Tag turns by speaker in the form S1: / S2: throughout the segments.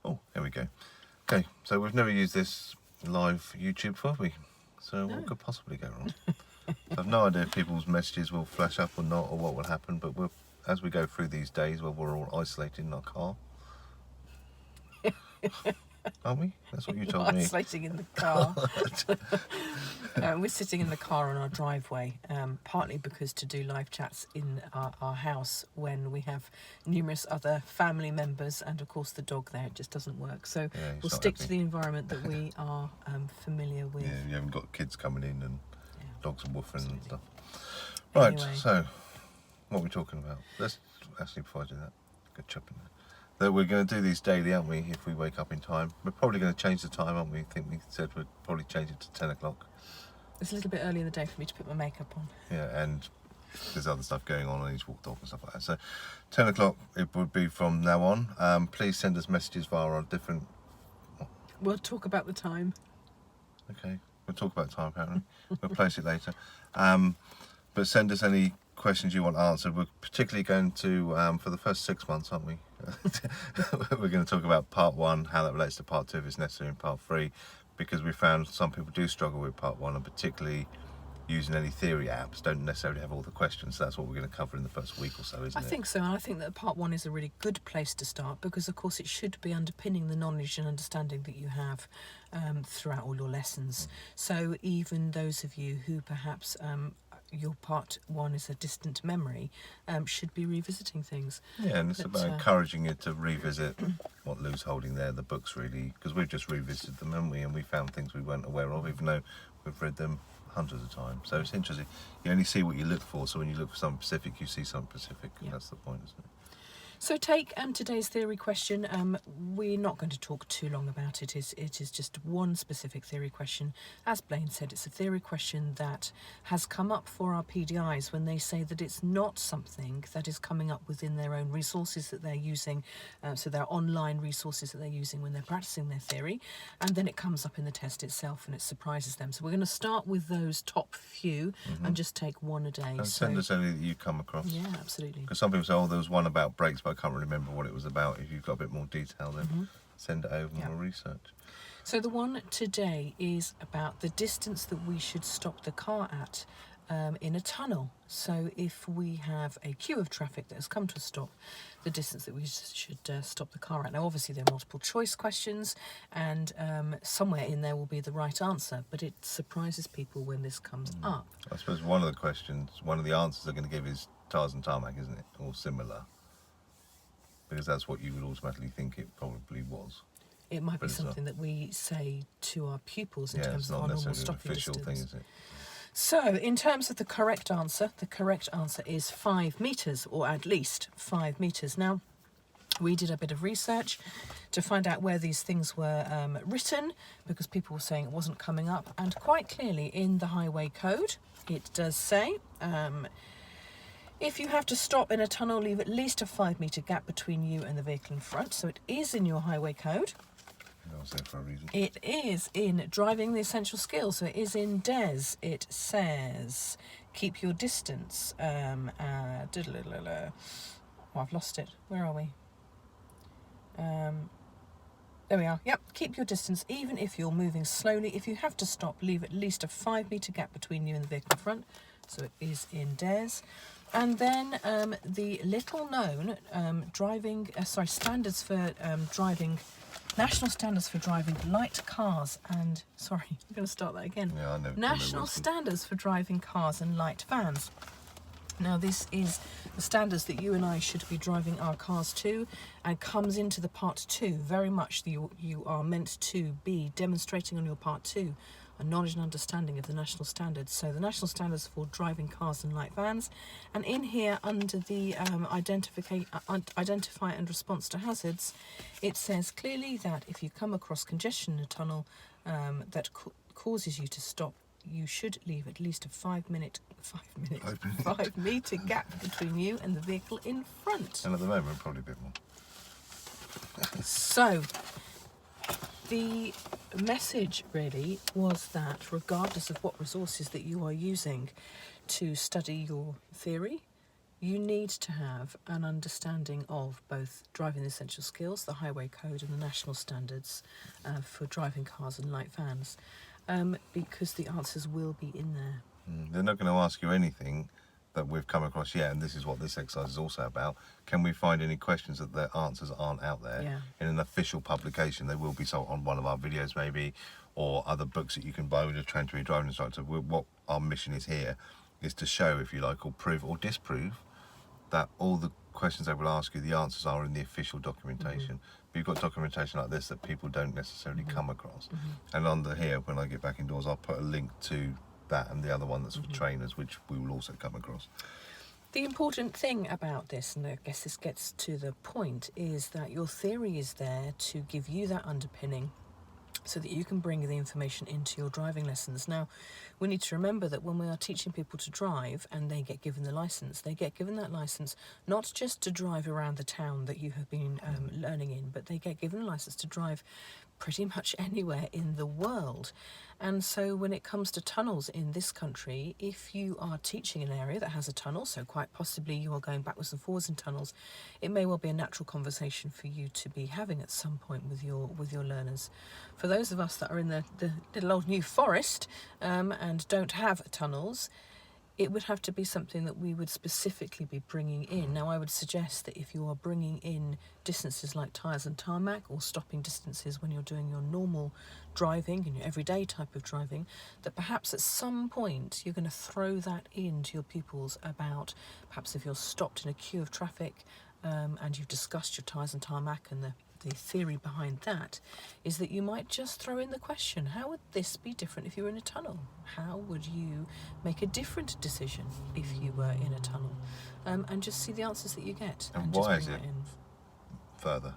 S1: Oh, here we go. Okay, so we've never used this live YouTube before, have we? So what could possibly go wrong? I've no idea if people's messages will flash up or not, or what will happen, but as we go through these days where we're all isolated in our car, aren't we? That's what you told me.
S2: Isolating in the car. We're sitting in the car on our driveway, partly because to do live chats in our house when we have numerous other family members and of course the dog there, it just doesn't work. So we'll stick to the environment that we are familiar with.
S1: Yeah, you haven't got kids coming in and dogs and woofing and stuff.
S2: Anyway.
S1: Right, so what are we talking about? Let's actually, before I do that, good chop in there. That we're going to do these daily, aren't we, if we wake up in time. We're probably going to change the time, aren't we? I think we said we'd probably change it to 10 o'clock.
S2: It's a little bit early in the day for me to put my makeup on.
S1: Yeah, and there's other stuff going on. I need to walk the dog and stuff like that. So 10 o'clock it would be from now on. Please send us messages via our different...
S2: We'll talk about the time.
S1: Okay, we'll talk about time apparently. We'll place it later. But send us any questions you want answered. We're particularly going to, for the first 6 months, aren't we? We're going to talk about part 1, how that relates to part 2 if it's necessary, and part 3, because we found some people do struggle with part 1, and particularly using any theory apps don't necessarily have all the questions. So that's what we're going to cover in the first week or so, isn't it?
S2: I think so, and I think that part 1 is a really good place to start because of course it should be underpinning the knowledge and understanding that you have throughout all your lessons. So even those of you who perhaps your part 1 is a distant memory, should be revisiting things.
S1: Yeah, and it's about encouraging you to revisit what Lou's holding there, the books really, because we've just revisited them, haven't we? And we found things we weren't aware of, even though we've read them hundreds of times. So it's interesting. You only see what you look for, so when you look for something specific, you see something specific, and that's the point, isn't it?
S2: So take today's theory question. We're not going to talk too long about it. It is just one specific theory question. As Blaine said, it's a theory question that has come up for our PDIs when they say that it's not something that is coming up within their own resources that they're using, so their online resources that they're using when they're practicing their theory, and then it comes up in the test itself and it surprises them. So we're going to start with those top few and just take one a day.
S1: And send us any that you come across.
S2: Yeah, absolutely.
S1: Because some people say, oh, there was one about brakes, but I can't remember what it was about. If you've got a bit more detail, then send it over and we'll research.
S2: So the one today is about the distance that we should stop the car at in a tunnel. So if we have a queue of traffic that has come to a stop, the distance that we should stop the car at. Now obviously there are multiple choice questions and somewhere in there will be the right answer, but it surprises people when this comes up.
S1: I suppose one of the answers they're going to give is tires and tarmac, isn't it? Or similar. Because that's what you would automatically think it probably was.
S2: It might be something that we say to our pupils in terms of our normal stopping
S1: official
S2: distance.
S1: thing, is it?
S2: So, in terms of the correct answer is 5 metres, or at least 5 metres. Now, we did a bit of research to find out where these things were written, because people were saying it wasn't coming up, and quite clearly in the highway code, it does say, if you have to stop in a tunnel, leave at least a 5 metre gap between you and the vehicle in front. So it is in your highway code.
S1: That was there for a reason.
S2: It is in Driving the Essential Skills. So it is in DES. It says, keep your distance. Oh, I've lost it. Where are we? There we are. Yep, keep your distance even if you're moving slowly. If you have to stop, leave at least a 5 metre gap between you and the vehicle in front. So it is in DES. And then the little-known standards for driving, national standards for driving light cars and, sorry, I'm going to start that again.
S1: Yeah, I know.
S2: National standards for driving cars and light vans. Now this is the standards that you and I should be driving our cars to, and comes into the part 2. Very much you are meant to be demonstrating on your part 2 a knowledge and understanding of the national standards. So the national standards for driving cars and light vans, and in here under the identify and response to hazards, it says clearly that if you come across congestion in a tunnel that causes you to stop, you should leave at least a 5 metre gap between you and the vehicle in front.
S1: And at the moment, probably a bit more.
S2: So the message really was that regardless of what resources that you are using to study your theory, you need to have an understanding of both driving essential skills, the highway code and the national standards for driving cars and light vans, because the answers will be in there.
S1: They're not going to ask you anything that we've come across yet, and this is what this exercise is also about. Can we find any questions that their answers aren't out there in an official publication? They will be sold on one of our videos maybe, or other books that you can buy with a train to be a driving instructor. What our mission is here is to show, if you like, or prove or disprove that all the questions they will ask you, the answers are in the official documentation. But you've got documentation like this that people don't necessarily come across. And under here, when I get back indoors, I'll put a link to that and the other one that's for trainers, which we will also come across.
S2: The important thing about this, and I guess this gets to the point, is that your theory is there to give you that underpinning so that you can bring the information into your driving lessons. Now, we need to remember that when we are teaching people to drive and they get given the licence, they get given that licence not just to drive around the town that you have been learning in, but they get given a licence to drive pretty much anywhere in the world. And so when it comes to tunnels in this country, if you are teaching an area that has a tunnel, so quite possibly you are going backwards and forwards in tunnels, it may well be a natural conversation for you to be having at some point with your learners. For those of us that are in the little old New Forest and don't have tunnels, it would have to be something that we would specifically be bringing in. Now, I would suggest that if you are bringing in distances like tyres and tarmac, or stopping distances when you're doing your normal driving and your everyday type of driving, that perhaps at some point you're going to throw that into your pupils about perhaps if you're stopped in a queue of traffic and you've discussed your tyres and tarmac, and the theory behind that is that you might just throw in the question, how would this be different if you were in a tunnel? How would you make a different decision if you were in a tunnel? And just see the answers that you get.
S1: And
S2: just
S1: why is
S2: bring
S1: it
S2: that in.
S1: further?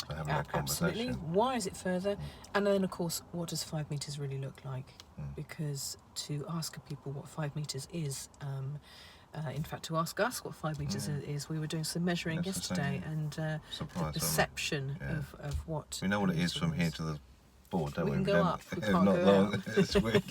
S1: So having that conversation.
S2: Absolutely. Why is it further? And then, of course, what does 5 metres really look like? Because to ask people what 5 metres is, in fact, to ask us what 5 metres is, we were doing some measuring yesterday, and the perception of what...
S1: We know what it is from here to the board, don't we?
S2: We can go up, we can't
S1: not
S2: go
S1: long.
S2: out.
S1: It's weird.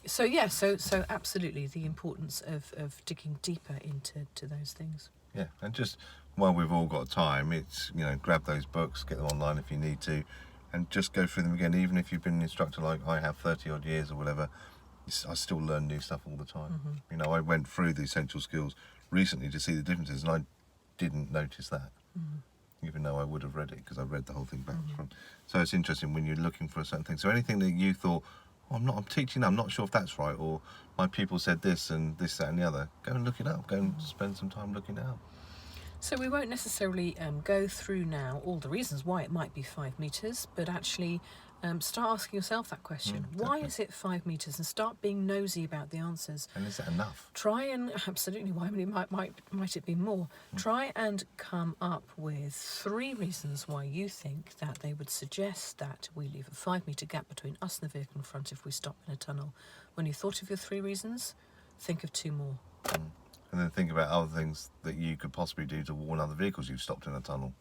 S2: So absolutely the importance of digging deeper into those things.
S1: Yeah, and just while we've all got time, it's, grab those books, get them online if you need to, and just go through them again. Even if you've been an instructor like I have 30 odd years or whatever, I still learn new stuff all the time. I went through the essential skills recently to see the differences, and I didn't notice that, even though I would have read it, because I read the whole thing back from. So it's interesting when you're looking for a certain thing. So anything that you thought, I'm teaching, I'm not sure if that's right, or my pupil said this and this, that and the other, go and look it up, go and spend some time looking it up.
S2: So we won't necessarily go through now all the reasons why it might be 5 metres, but actually start asking yourself that question. Why is it 5 metres? And start being nosy about the answers.
S1: And is that enough?
S2: Try and, absolutely, why might it be more? Try and come up with 3 reasons why you think that they would suggest that we leave a 5 metre gap between us and the vehicle in front if we stop in a tunnel. When you thought of your 3 reasons, think of 2 more.
S1: And then think about other things that you could possibly do to warn other vehicles you've stopped in a tunnel.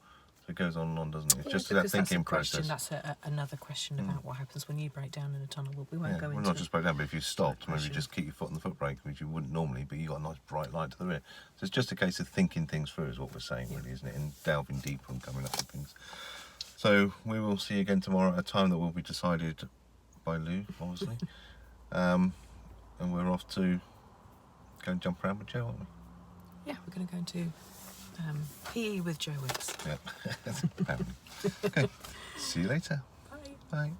S1: So it goes on and on, doesn't it? It's just that thinking process.
S2: That's another question about what happens when you break down in a tunnel. We won't go into
S1: not just break down, but if you stopped, maybe just keep your foot on the foot brake, which you wouldn't normally, but you got a nice bright light to the rear. So it's just a case of thinking things through is what we're saying, really, isn't it? And delving deeper and coming up with things. So we will see you again tomorrow at a time that will be decided by Lou, obviously. And we're off to go and jump around with Joe, aren't we?
S2: Yeah, we're going to go into PE with Joe Wicks.
S1: Yeah, apparently. Okay, see you later.
S2: Bye.
S1: Bye.